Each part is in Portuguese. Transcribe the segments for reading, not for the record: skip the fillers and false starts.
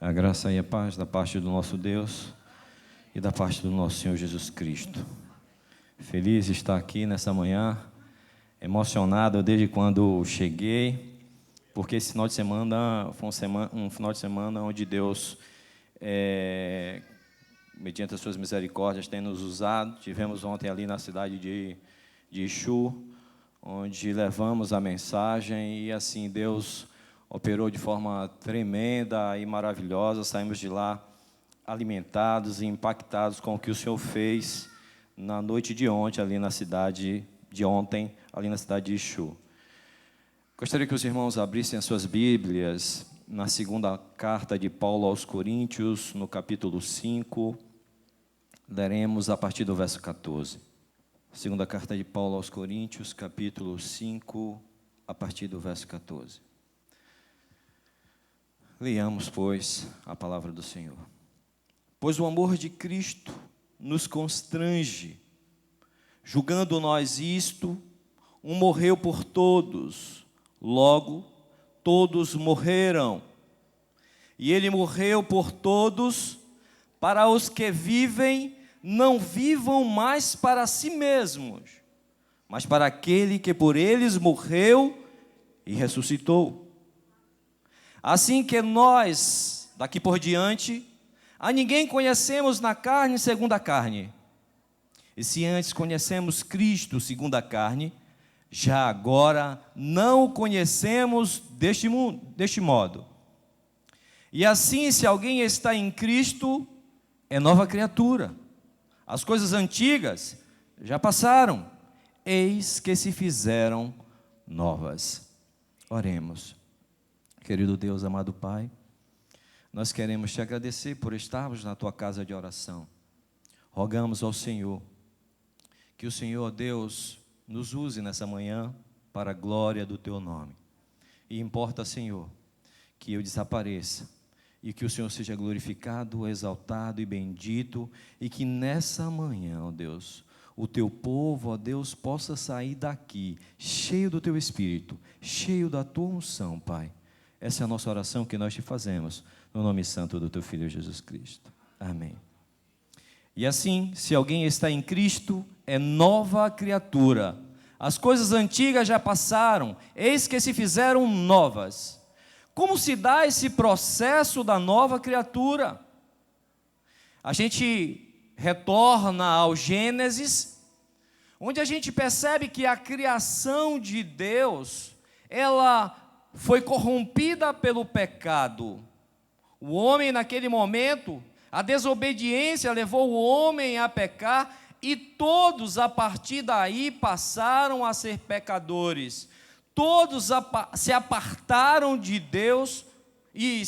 A graça e a paz da parte do nosso Deus e da parte do nosso Senhor Jesus Cristo. Feliz de estar aqui nessa manhã, emocionado desde quando cheguei, porque esse final de semana foi um final de semana onde Deus, mediante as suas misericórdias, tem nos usado. Tivemos ontem ali na cidade de Exu, onde levamos a mensagem e assim Deus operou de forma tremenda e maravilhosa. Saímos de lá alimentados e impactados com o que o Senhor fez na noite de ontem, ali na cidade de Exu. Gostaria que os irmãos abrissem as suas Bíblias na segunda carta de Paulo aos Coríntios, no capítulo 5, leremos a partir do verso 14. Segunda carta de Paulo aos Coríntios, capítulo 5, a partir do verso 14. Leiamos, pois, a palavra do Senhor. Pois o amor de Cristo nos constrange, julgando nós isto, um morreu por todos, logo todos morreram. E ele morreu por todos, para os que vivem, não vivam mais para si mesmos, mas para aquele que por eles morreu e ressuscitou. Assim que nós, daqui por diante, a ninguém conhecemos na carne segundo a carne. E se antes conhecemos Cristo segundo a carne, já agora não o conhecemos deste modo. E assim, se alguém está em Cristo, é nova criatura. As coisas antigas já passaram, eis que se fizeram novas. Oremos. Querido Deus, amado Pai, nós queremos te agradecer por estarmos na tua casa de oração. Rogamos ao Senhor que o Senhor, Deus, nos use nessa manhã para a glória do teu nome. E importa, Senhor, que eu desapareça e que o Senhor seja glorificado, exaltado e bendito, e que nessa manhã, ó Deus, o teu povo, ó Deus, possa sair daqui cheio do teu Espírito, cheio da tua unção, Pai. Essa é a nossa oração que nós te fazemos, no nome santo do teu Filho Jesus Cristo. Amém. E assim, se alguém está em Cristo, é nova criatura. As coisas antigas já passaram, eis que se fizeram novas. Como se dá esse processo da nova criatura? A gente retorna ao Gênesis, onde a gente percebe que a criação de Deus, ela foi corrompida pelo pecado. O homem, naquele momento, a desobediência levou o homem a pecar, e todos a partir daí passaram a ser pecadores. Todos se apartaram de Deus e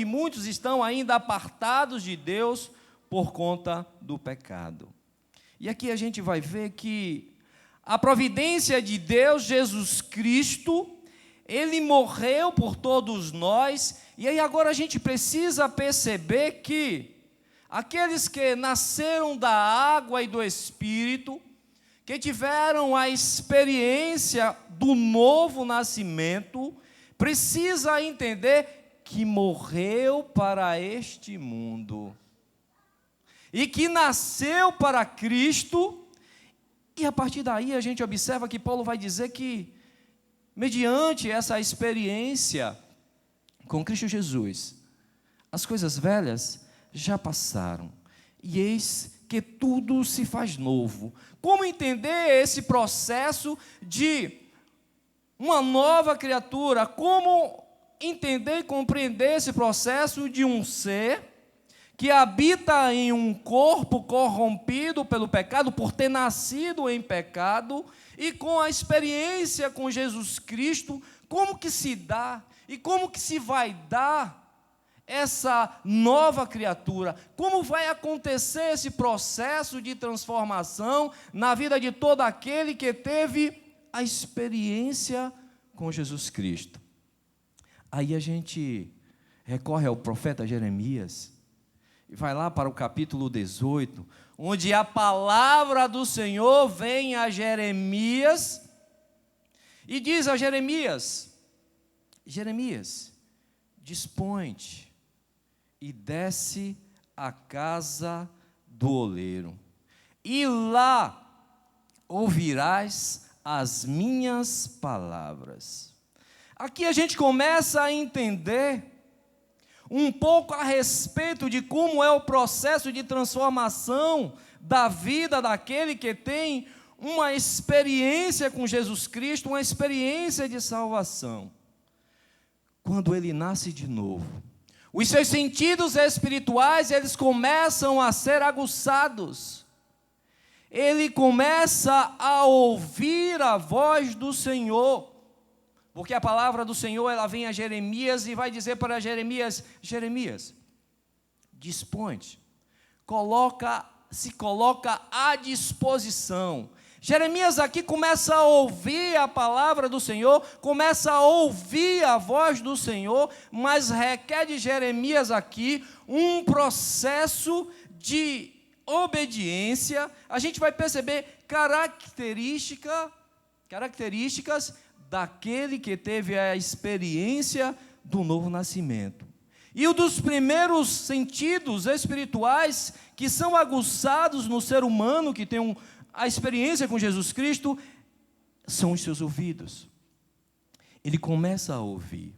muitos estão ainda apartados de Deus por conta do pecado. E aqui a gente vai ver que a providência de Deus, Jesus Cristo, ele morreu por todos nós, e aí agora a gente precisa perceber que aqueles que nasceram da água e do Espírito, que tiveram a experiência do novo nascimento, precisa entender que morreu para este mundo, e que nasceu para Cristo, e a partir daí a gente observa que Paulo vai dizer que, mediante essa experiência com Cristo Jesus, as coisas velhas já passaram, e eis que tudo se faz novo. Como entender esse processo de uma nova criatura? Como entender e compreender esse processo de um ser que habita em um corpo corrompido pelo pecado, por ter nascido em pecado, e com a experiência com Jesus Cristo, como que se dá e como que se vai dar essa nova criatura? Como vai acontecer esse processo de transformação na vida de todo aquele que teve a experiência com Jesus Cristo? Aí a gente recorre ao profeta Jeremias, e vai lá para o capítulo 18, onde a palavra do Senhor vem a Jeremias, e diz a Jeremias: Jeremias, dispõe-te e desce à casa do oleiro, e lá ouvirás as minhas palavras. Aqui a gente começa a entender um pouco a respeito de como é o processo de transformação da vida daquele que tem uma experiência com Jesus Cristo, uma experiência de salvação. Quando ele nasce de novo, os seus sentidos espirituais, eles começam a ser aguçados. Ele começa a ouvir a voz do Senhor, porque a palavra do Senhor, ela vem a Jeremias e vai dizer para Jeremias: Jeremias, dispõe-te, se coloca à disposição. Jeremias aqui começa a ouvir a palavra do Senhor, começa a ouvir a voz do Senhor, mas requer de Jeremias aqui um processo de obediência. A gente vai perceber características daquele que teve a experiência do novo nascimento. E um dos primeiros sentidos espirituais que são aguçados no ser humano que tem a experiência com Jesus Cristo são os seus ouvidos. Ele começa a ouvir.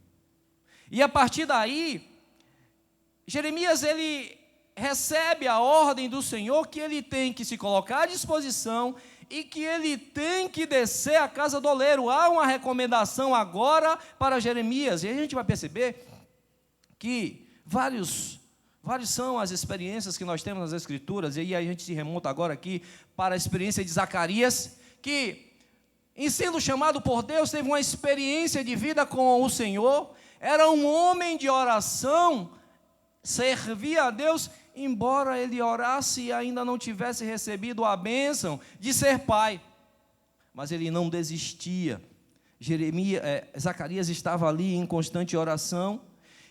E a partir daí, Jeremias, ele recebe a ordem do Senhor que ele tem que se colocar à disposição e que ele tem que descer à casa do oleiro. Há uma recomendação agora para Jeremias, e a gente vai perceber que vários são as experiências que nós temos nas Escrituras, e aí a gente se remonta agora aqui para a experiência de Zacarias, que, em sendo chamado por Deus, teve uma experiência de vida com o Senhor, era um homem de oração, servia a Deus, embora ele orasse e ainda não tivesse recebido a bênção de ser pai, mas ele não desistia. Zacarias estava ali em constante oração,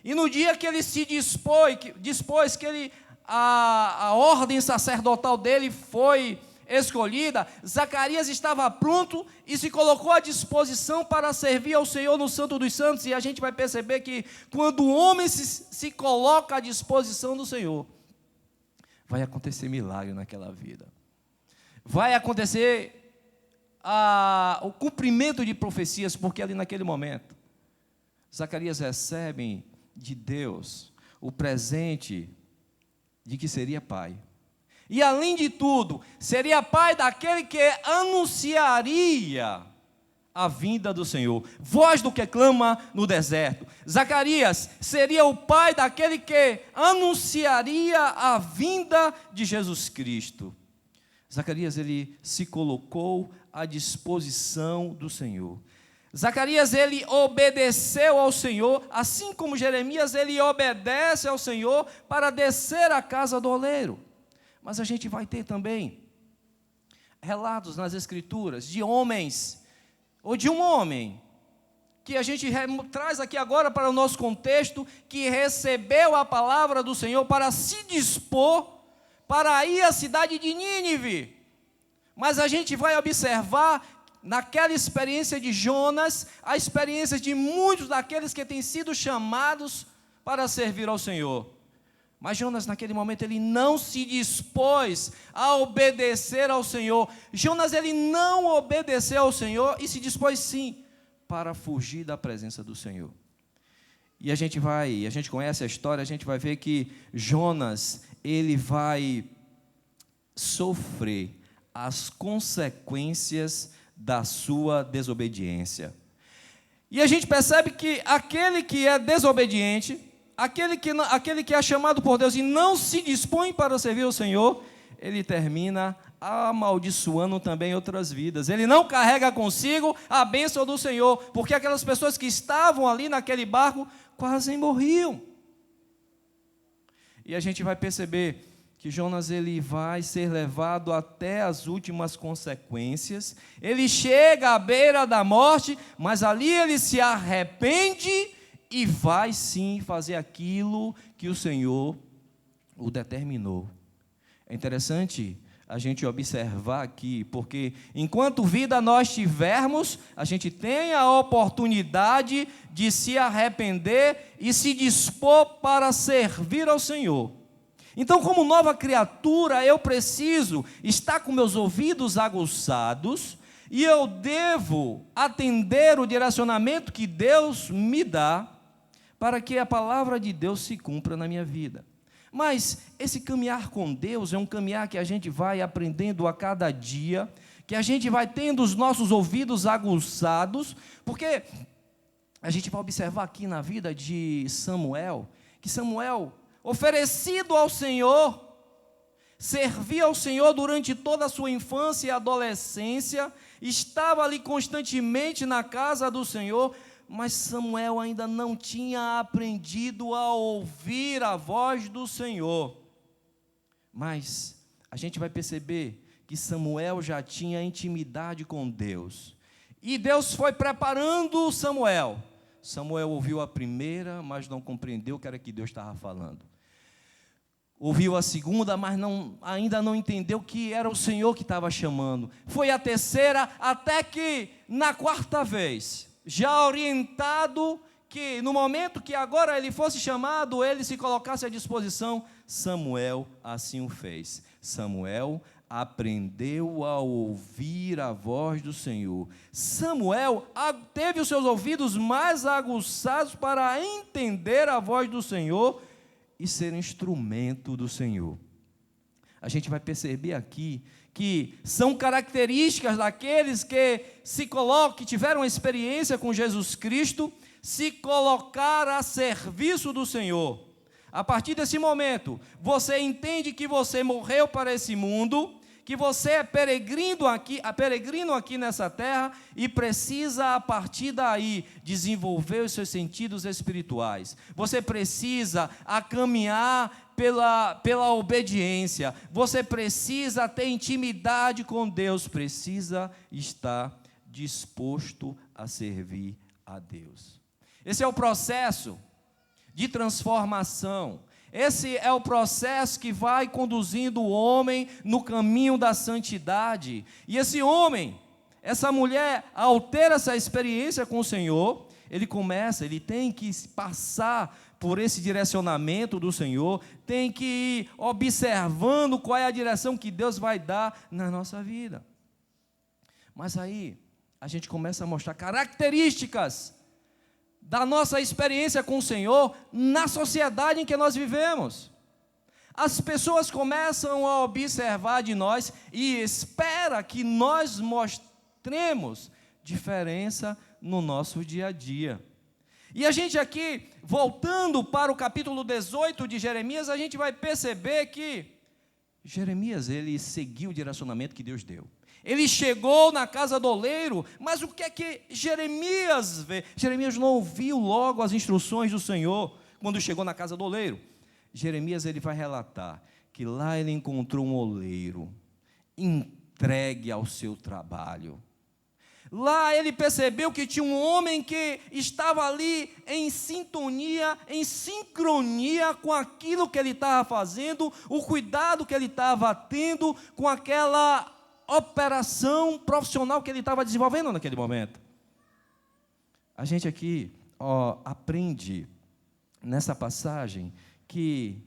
e no dia que ele se dispôs que a ordem sacerdotal dele foi escolhida, Zacarias estava pronto e se colocou à disposição para servir ao Senhor no Santo dos Santos. E a gente vai perceber que quando o homem se coloca à disposição do Senhor, vai acontecer milagre naquela vida. Vai acontecer o cumprimento de profecias, porque ali naquele momento, Zacarias recebe de Deus o presente de que seria pai. E além de tudo, seria pai daquele que anunciaria a vinda do Senhor. Voz do que clama no deserto. Zacarias seria o pai daquele que anunciaria a vinda de Jesus Cristo. Zacarias, ele se colocou à disposição do Senhor. Zacarias, ele obedeceu ao Senhor, assim como Jeremias, ele obedece ao Senhor para descer à casa do oleiro. Mas a gente vai ter também relatos nas Escrituras de homens, ou de um homem, que a gente traz aqui agora para o nosso contexto, que recebeu a palavra do Senhor para se dispor para ir à cidade de Nínive. Mas a gente vai observar naquela experiência de Jonas, a experiência de muitos daqueles que têm sido chamados para servir ao Senhor. Mas Jonas, naquele momento, ele não se dispôs a obedecer ao Senhor. Jonas, ele não obedeceu ao Senhor e se dispôs, sim, para fugir da presença do Senhor. E a gente conhece a história, a gente vai ver que Jonas, ele vai sofrer as consequências da sua desobediência. E a gente percebe que aquele que é desobediente, aquele que é chamado por Deus e não se dispõe para servir ao Senhor, ele termina amaldiçoando também outras vidas. Ele não carrega consigo a bênção do Senhor, porque aquelas pessoas que estavam ali naquele barco quase morriam. E a gente vai perceber que Jonas, ele vai ser levado até as últimas consequências. Ele chega à beira da morte, mas ali ele se arrepende e vai sim fazer aquilo que o Senhor o determinou. É interessante a gente observar aqui, porque enquanto vida nós tivermos, a gente tem a oportunidade de se arrepender e se dispor para servir ao Senhor. Então, como nova criatura, eu preciso estar com meus ouvidos aguçados e eu devo atender o direcionamento que Deus me dá para que a palavra de Deus se cumpra na minha vida. Mas esse caminhar com Deus é um caminhar que a gente vai aprendendo a cada dia, que a gente vai tendo os nossos ouvidos aguçados, porque a gente vai observar aqui na vida de Samuel, que Samuel, oferecido ao Senhor, servia ao Senhor durante toda a sua infância e adolescência, estava ali constantemente na casa do Senhor, mas Samuel ainda não tinha aprendido a ouvir a voz do Senhor. Mas a gente vai perceber que Samuel já tinha intimidade com Deus. E Deus foi preparando Samuel. Samuel ouviu a primeira, mas não compreendeu o que era que Deus estava falando. Ouviu a segunda, mas ainda não entendeu que era o Senhor que estava chamando. Foi a terceira, até que na quarta vez, já orientado que no momento que agora ele fosse chamado, ele se colocasse à disposição, Samuel assim o fez. Samuel aprendeu a ouvir a voz do Senhor. Samuel teve os seus ouvidos mais aguçados para entender a voz do Senhor e ser instrumento do Senhor. A gente vai perceber aqui que são características daqueles que se colocam, que tiveram experiência com Jesus Cristo, se colocar a serviço do Senhor. A partir desse momento, você entende que você morreu para esse mundo, que você é peregrino aqui nessa terra e precisa, a partir daí, desenvolver os seus sentidos espirituais. Você precisa caminhar pela obediência. Você precisa ter intimidade com Deus. Precisa estar disposto a servir a Deus. Esse é o processo de transformação. Esse é o processo que vai conduzindo o homem no caminho da santidade. E esse homem, essa mulher, ao ter essa experiência com o Senhor, ele tem que passar por esse direcionamento do Senhor, tem que ir observando qual é a direção que Deus vai dar na nossa vida. Mas aí, a gente começa a mostrar características da nossa experiência com o Senhor na sociedade em que nós vivemos. As pessoas começam a observar de nós e espera que nós mostremos diferença no nosso dia a dia. E a gente aqui, voltando para o capítulo 18 de Jeremias, a gente vai perceber que Jeremias, ele seguiu o direcionamento que Deus deu. Ele chegou na casa do oleiro, mas o que é que Jeremias vê? Jeremias não ouviu logo as instruções do Senhor quando chegou na casa do oleiro. Jeremias, ele vai relatar que lá ele encontrou um oleiro entregue ao seu trabalho. Lá ele percebeu que tinha um homem que estava ali em sintonia, em sincronia com aquilo que ele estava fazendo, o cuidado que ele estava tendo com aquela operação profissional que ele estava desenvolvendo naquele momento. A gente aqui aprende nessa passagem que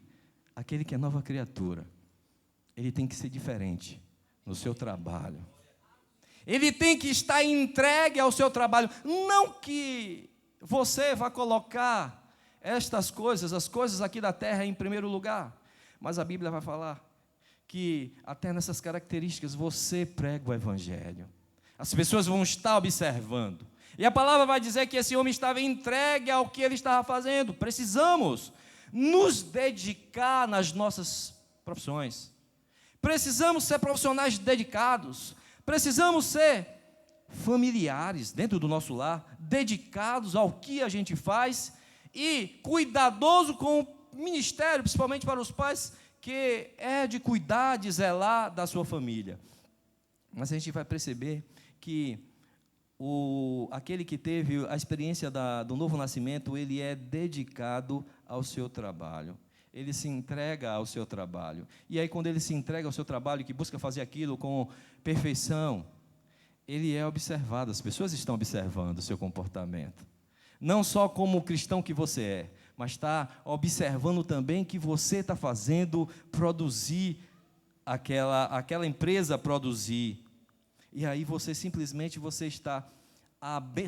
aquele que é nova criatura, ele tem que ser diferente no seu trabalho. Ele tem que estar entregue ao seu trabalho. Não que você vá colocar estas coisas, as coisas aqui da terra em primeiro lugar, mas a Bíblia vai falar que até nessas características você prega o Evangelho. As pessoas vão estar observando. E a palavra vai dizer que esse homem estava entregue ao que ele estava fazendo. Precisamos nos dedicar nas nossas profissões. Precisamos ser profissionais dedicados. Precisamos ser familiares dentro do nosso lar, dedicados ao que a gente faz e cuidadoso com o ministério, principalmente para os pais, que é de cuidar, de zelar da sua família. Mas a gente vai perceber que aquele que teve a experiência do novo nascimento, ele é dedicado ao seu trabalho. ele se entrega ao seu trabalho. E aí, quando ele se entrega ao seu trabalho, que busca fazer aquilo com perfeição, ele é observado, as pessoas estão observando o seu comportamento. Não só como o cristão que você é, mas está observando também que você está fazendo produzir aquela empresa produzir. E aí você simplesmente está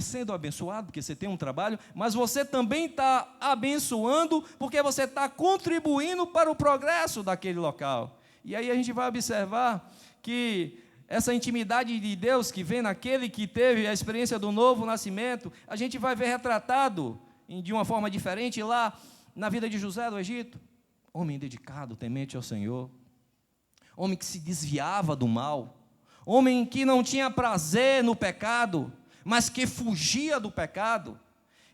sendo abençoado, porque você tem um trabalho, mas você também está abençoando, porque você está contribuindo para o progresso daquele local. E aí a gente vai observar que essa intimidade de Deus que vem naquele que teve a experiência do novo nascimento, a gente vai ver retratado de uma forma diferente lá na vida de José do Egito. Homem dedicado, temente ao Senhor, homem que se desviava do mal, homem que não tinha prazer no pecado, mas que fugia do pecado.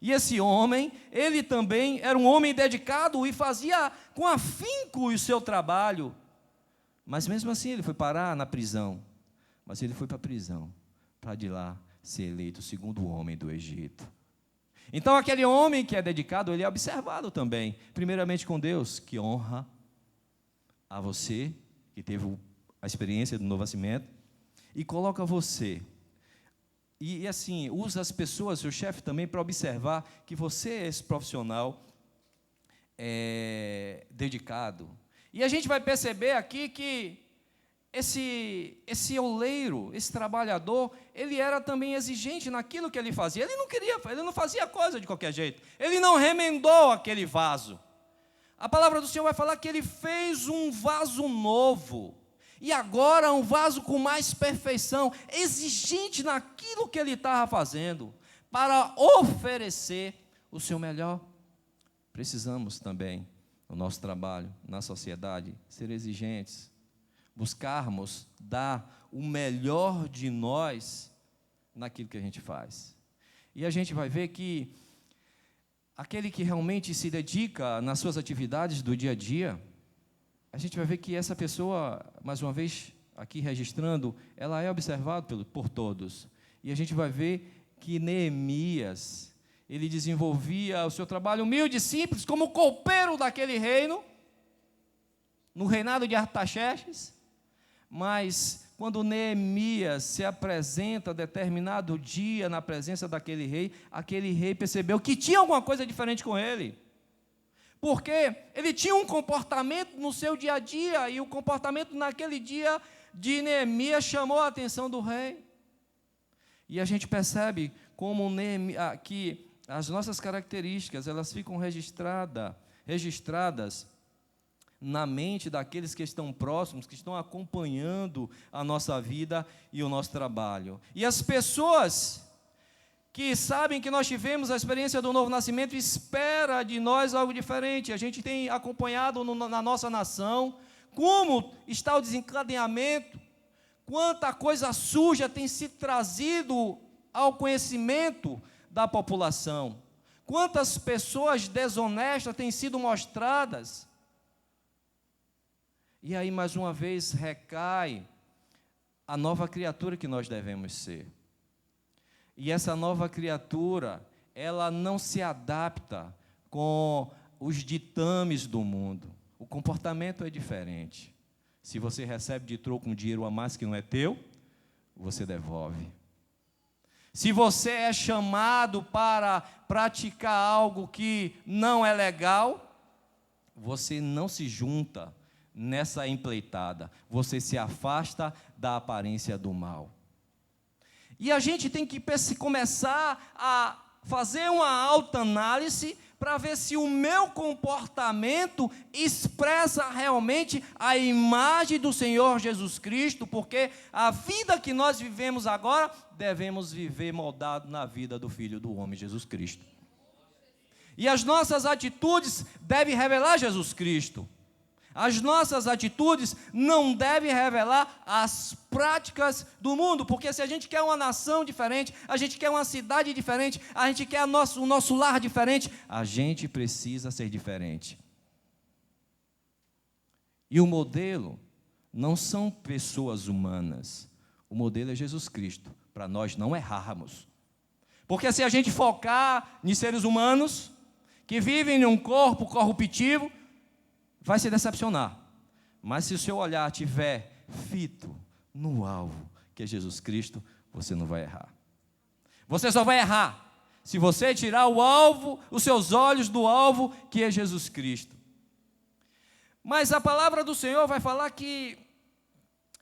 E esse homem, ele também era um homem dedicado e fazia com afinco o seu trabalho. Mas mesmo assim ele foi parar na prisão. Mas ele foi para a prisão, para de lá ser eleito o segundo homem do Egito. Então aquele homem que é dedicado, ele é observado também, primeiramente com Deus, que honra a você, que teve a experiência do novo nascimento, e coloca você, e assim, usa as pessoas, seu chefe também, para observar que você é esse profissional dedicado. E a gente vai perceber aqui que esse oleiro, esse trabalhador, ele era também exigente naquilo que ele fazia. Ele não fazia coisa de qualquer jeito. Ele não remendou aquele vaso. A palavra do Senhor vai falar que ele fez um vaso novo. E agora um vaso com mais perfeição, exigente naquilo que ele estava fazendo, para oferecer o seu melhor. Precisamos também, no nosso trabalho, na sociedade, ser exigentes, buscarmos dar o melhor de nós naquilo que a gente faz. E a gente vai ver que aquele que realmente se dedica nas suas atividades do dia a dia, a gente vai ver que essa pessoa, mais uma vez, aqui registrando, ela é observada por todos. E a gente vai ver que Neemias, ele desenvolvia o seu trabalho humilde e simples, como copeiro daquele reino, no reinado de Artaxerxes. Mas quando Neemias se apresenta determinado dia na presença daquele rei, aquele rei percebeu que tinha alguma coisa diferente com ele. Porque ele tinha um comportamento no seu dia a dia, e o comportamento naquele dia de Neemias chamou a atenção do rei. E a gente percebe como que as nossas características, elas ficam registradas na mente daqueles que estão próximos, que estão acompanhando a nossa vida e o nosso trabalho. E as pessoas que sabem que nós tivemos a experiência do novo nascimento, espera de nós algo diferente. A gente tem acompanhado na nossa nação como está o desencadeamento, quanta coisa suja tem se trazido ao conhecimento da população, quantas pessoas desonestas têm sido mostradas. E aí, mais uma vez, recai a nova criatura que nós devemos ser. E essa nova criatura, ela não se adapta com os ditames do mundo. O comportamento é diferente. Se você recebe de troco um dinheiro a mais que não é teu, você devolve. Se você é chamado para praticar algo que não é legal, você não se junta nessa empleitada. Você se afasta da aparência do mal. E a gente tem que começar a fazer uma autoanálise para ver se o meu comportamento expressa realmente a imagem do Senhor Jesus Cristo, porque a vida que nós vivemos agora, devemos viver moldado na vida do Filho do Homem, Jesus Cristo. E as nossas atitudes devem revelar Jesus Cristo. As nossas atitudes não devem revelar as práticas do mundo, porque se a gente quer uma nação diferente, a gente quer uma cidade diferente, a gente quer o nosso lar diferente, a gente precisa ser diferente. E o modelo não são pessoas humanas, o modelo é Jesus Cristo, para nós não errarmos. Porque se a gente focar em seres humanos, que vivem em um corpo corruptível, vai se decepcionar. Mas se o seu olhar estiver fito no alvo, que é Jesus Cristo, você não vai errar. Você só vai errar se você tirar o alvo, os seus olhos do alvo, que é Jesus Cristo. Mas a palavra do Senhor vai falar que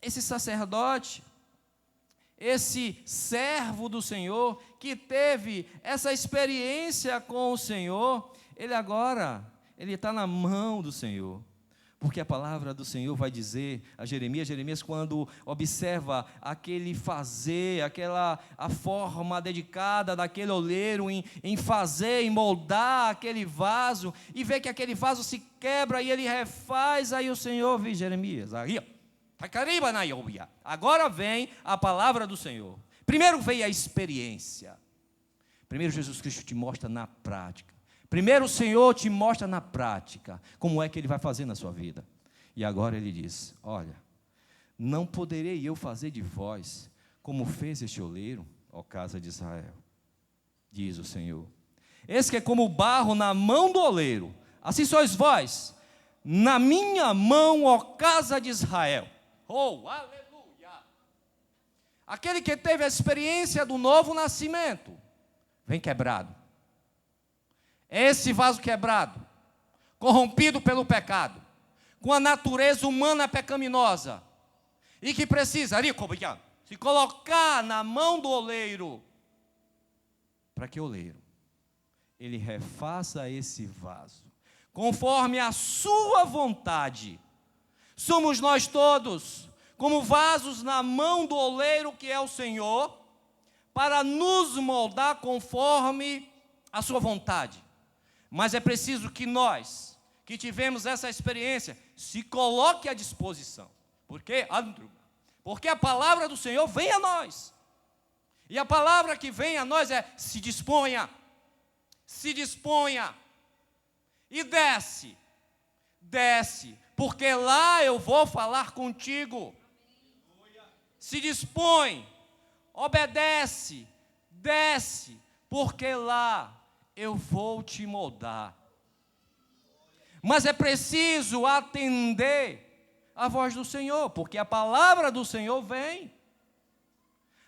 esse sacerdote, esse servo do Senhor, que teve essa experiência com o Senhor, ele está na mão do Senhor. Porque a palavra do Senhor vai dizer a Jeremias quando observa aquele fazer, a forma dedicada daquele oleiro em fazer, em moldar aquele vaso, e vê que aquele vaso se quebra e ele refaz, aí o Senhor vê Jeremias, agora vem a palavra do Senhor. Primeiro veio a experiência, primeiro Jesus Cristo te mostra na prática. Primeiro o Senhor te mostra na prática como é que Ele vai fazer na sua vida. E agora Ele diz, olha, não poderei eu fazer de vós como fez este oleiro, ó casa de Israel, diz o Senhor. Esse que é como o barro na mão do oleiro, assim sois vós, na minha mão, ó casa de Israel. Oh, aleluia! Aquele que teve a experiência do novo nascimento, vem quebrado. Esse vaso quebrado, corrompido pelo pecado, com a natureza humana pecaminosa, e que precisa se colocar na mão do oleiro, para que o oleiro, ele refaça esse vaso, conforme a sua vontade. Somos nós todos, como vasos na mão do oleiro, que é o Senhor, para nos moldar conforme a sua vontade. Mas é preciso que nós, que tivemos essa experiência, se coloque à disposição. Por quê? Porque a palavra do Senhor vem a nós. E a palavra que vem a nós é: se disponha, e desce, porque lá eu vou falar contigo. Se dispõe, obedece, desce, porque lá eu vou te moldar. Mas é preciso atender a voz do Senhor, porque a palavra do Senhor vem.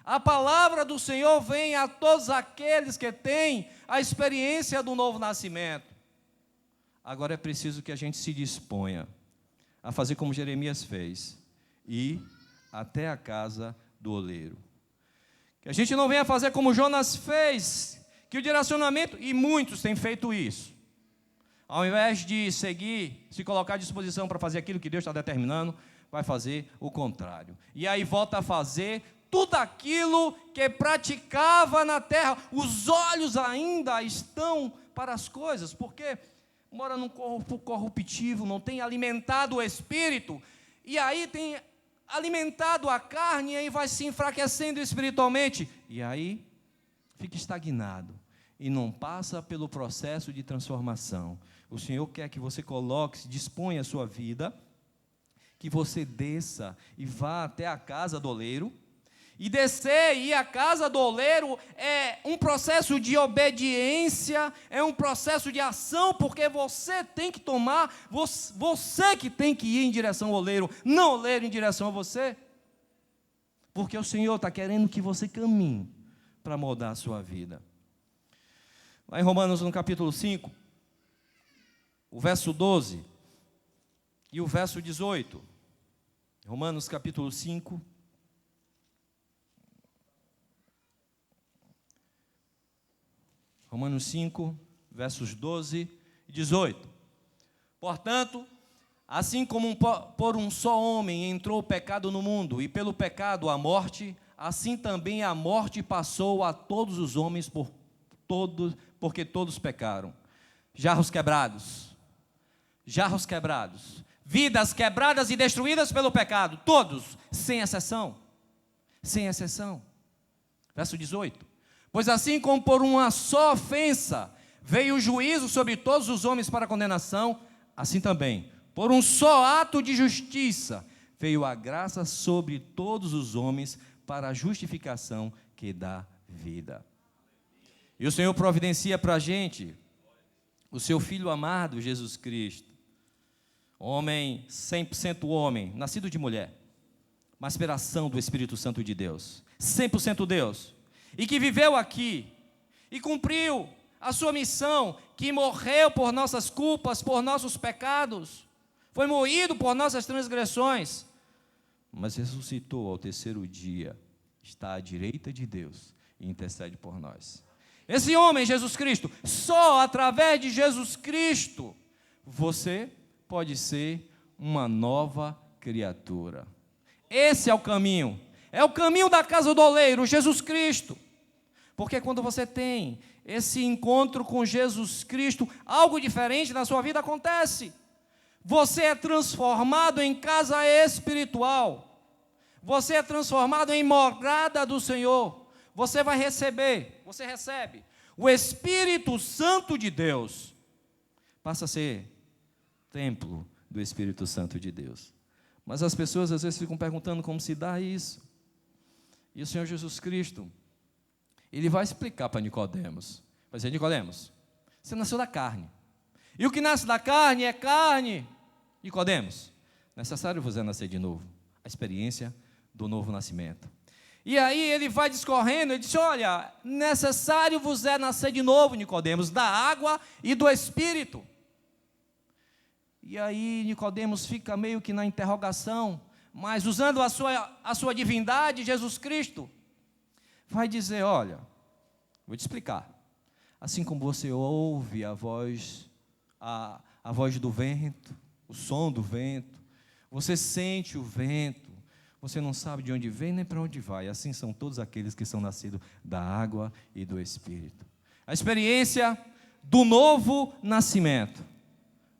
A palavra do Senhor vem a todos aqueles que têm a experiência do novo nascimento. Agora é preciso que a gente se disponha a fazer como Jeremias fez, ir até a casa do oleiro. Que a gente não venha fazer como Jonas fez, que o direcionamento, e muitos têm feito isso, ao invés de seguir, se colocar à disposição para fazer aquilo que Deus está determinando, vai fazer o contrário. E aí volta a fazer tudo aquilo que praticava na terra. Os olhos ainda estão para as coisas, porque mora num corpo corruptível, não tem alimentado o espírito, e aí tem alimentado a carne, e aí vai se enfraquecendo espiritualmente, e aí fica estagnado e não passa pelo processo de transformação. O Senhor quer que você coloque, se disponha a sua vida, que você desça e vá até a casa do oleiro. E descer e ir à casa do oleiro é um processo de obediência, é um processo de ação, porque você tem que tomar, você que tem que ir em direção ao oleiro, não o oleiro em direção a você. Porque o Senhor está querendo que você caminhe para moldar a sua vida. Lá em Romanos, no capítulo 5, o verso 12 e o verso 18. Romanos, capítulo 5. Romanos 5, versos 12 e 18. Portanto, assim como por um só homem entrou o pecado no mundo, e pelo pecado a morte, assim também a morte passou a todos os homens porque todos pecaram. Jarros quebrados, vidas quebradas e destruídas pelo pecado, todos, sem exceção. Verso 18. Pois assim como por uma só ofensa veio o juízo sobre todos os homens para condenação, assim também, por um só ato de justiça, veio a graça sobre todos os homens para a justificação que dá vida. E o Senhor providencia para a gente o seu Filho amado, Jesus Cristo. homem 100% homem, nascido de mulher, uma aspiração do Espírito Santo de Deus, 100% Deus, e que viveu aqui, e cumpriu a sua missão, que morreu por nossas culpas, por nossos pecados, foi moído por nossas transgressões, mas ressuscitou ao terceiro dia, está à direita de Deus e intercede por nós. Esse homem, Jesus Cristo, só através de Jesus Cristo, você pode ser uma nova criatura. Esse é o caminho da casa do oleiro, Jesus Cristo. Porque quando você tem esse encontro com Jesus Cristo, algo diferente na sua vida acontece. Você é transformado em casa espiritual. Você é transformado em morada do Senhor. Você recebe o Espírito Santo de Deus. Passa a ser templo do Espírito Santo de Deus. Mas as pessoas às vezes ficam perguntando como se dá isso. E o Senhor Jesus Cristo, Ele vai explicar para Nicodemos. Vai dizer: Nicodemos, você nasceu da carne. E o que nasce da carne é carne. Nicodemos, necessário você nascer de novo. A experiência do novo nascimento. E aí ele vai discorrendo, ele diz: olha, necessário vos é nascer de novo, Nicodemos, da água e do Espírito. E aí Nicodemos fica meio que na interrogação, mas usando a sua divindade, Jesus Cristo vai dizer: olha, vou te explicar. Assim como você ouve a voz do vento, o som do vento, você sente o vento, você não sabe de onde vem nem para onde vai. Assim são todos aqueles que são nascidos da água e do Espírito. A experiência do novo nascimento.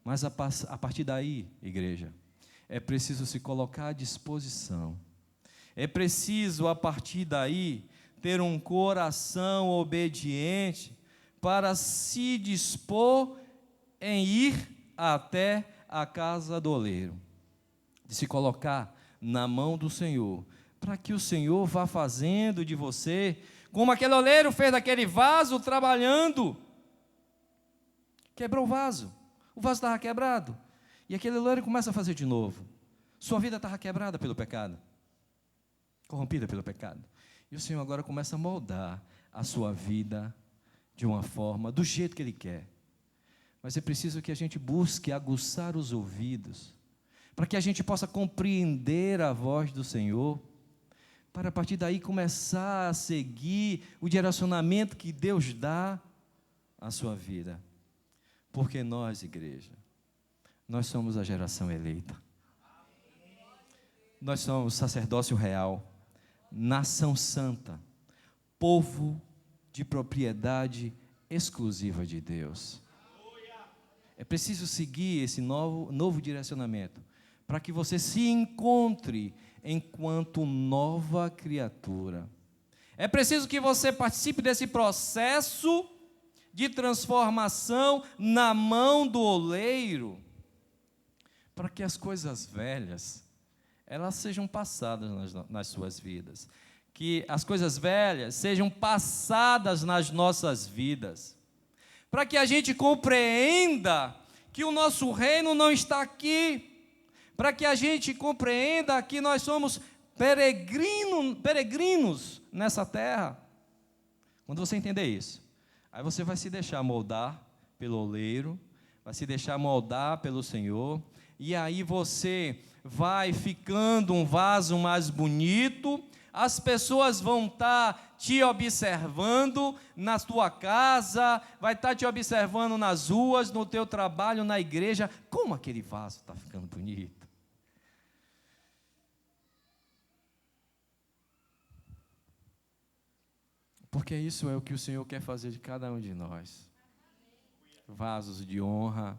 Mas a partir daí, igreja, é preciso se colocar à disposição. É preciso, a partir daí, ter um coração obediente para se dispor em ir até a casa do oleiro. De se colocar na mão do Senhor, para que o Senhor vá fazendo de você, como aquele oleiro fez daquele vaso, trabalhando. Quebrou o vaso estava quebrado, e aquele oleiro começa a fazer de novo. Sua vida estava quebrada pelo pecado, corrompida pelo pecado, e o Senhor agora começa a moldar a sua vida de uma forma, do jeito que Ele quer. Mas é preciso que a gente busque aguçar os ouvidos, para que a gente possa compreender a voz do Senhor, para a partir daí começar a seguir o direcionamento que Deus dá à sua vida. Porque nós, igreja, nós somos a geração eleita. Nós somos sacerdócio real, nação santa, povo de propriedade exclusiva de Deus. É preciso seguir esse novo direcionamento, para que você se encontre enquanto nova criatura. É preciso que você participe desse processo de transformação na mão do oleiro, para que as coisas velhas, elas sejam passadas nas suas vidas, que as coisas velhas sejam passadas nas nossas vidas, para que a gente compreenda que o nosso reino não está aqui, para que a gente compreenda que nós somos peregrinos nessa terra. Quando você entender isso, aí você vai se deixar moldar pelo oleiro, vai se deixar moldar pelo Senhor, e aí você vai ficando um vaso mais bonito, as pessoas vão estar te observando na tua casa, vai estar te observando nas ruas, no teu trabalho, na igreja, como aquele vaso está ficando bonito. Porque isso é o que o Senhor quer fazer de cada um de nós. Vasos de honra,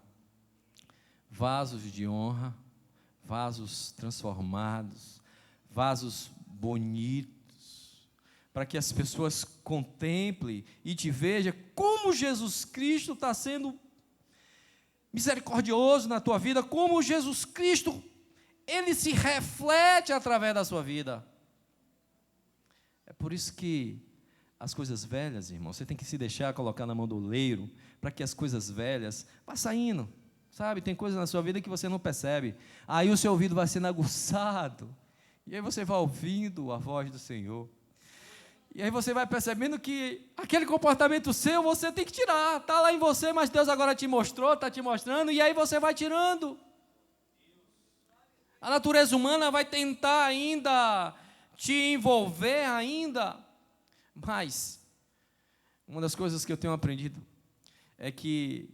vasos transformados, vasos bonitos, para que as pessoas contemplem e te vejam como Jesus Cristo está sendo misericordioso na tua vida, como Jesus Cristo, Ele se reflete através da sua vida. É por isso que as coisas velhas, irmão, você tem que se deixar colocar na mão do oleiro, para que as coisas velhas vá saindo. Sabe, tem coisas na sua vida que você não percebe. Aí o seu ouvido vai sendo aguçado. E aí você vai ouvindo a voz do Senhor. E aí você vai percebendo que aquele comportamento seu, você tem que tirar. Está lá em você, mas Deus agora te mostrou, está te mostrando, e aí você vai tirando. A natureza humana vai tentar ainda te envolver ainda. Mas, uma das coisas que eu tenho aprendido é que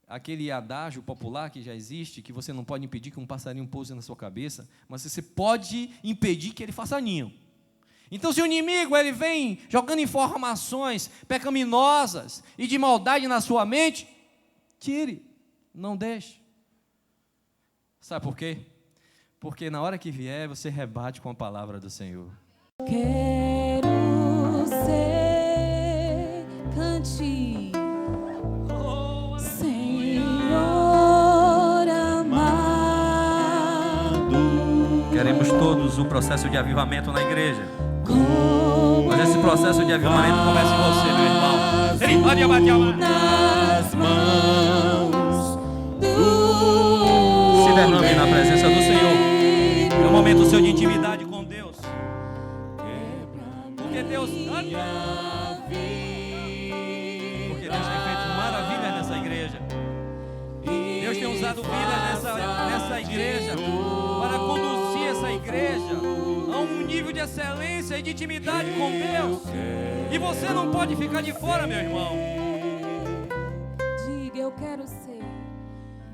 aquele adágio popular que já existe, que você não pode impedir que um passarinho pouse na sua cabeça, mas você pode impedir que ele faça ninho. Então, se o inimigo ele vem jogando informações pecaminosas e de maldade na sua mente, tire, não deixe. Sabe por quê? Porque na hora que vier, você rebate com a palavra do Senhor. Quero ser, cante, Senhor amado. Queremos todos um processo de avivamento na igreja. Mas esse processo de avivamento começa em você, meu irmão. Ele pode abater a mão. Nas mãos Se derrame na presença do Senhor. É um momento seu de intimidade com Deus. Porque Deus tem feito maravilhas nessa igreja. Deus tem usado vidas nessa igreja para conduzir essa igreja a um nível de excelência e de intimidade com Deus. E você não pode ficar de fora, meu irmão. Diga, eu quero ser.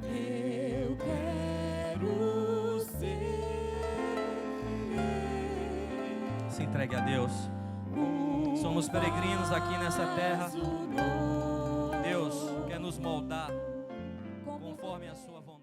Eu quero ser. Se entregue a Deus. Somos peregrinos aqui nessa terra. Deus quer nos moldar conforme a sua vontade.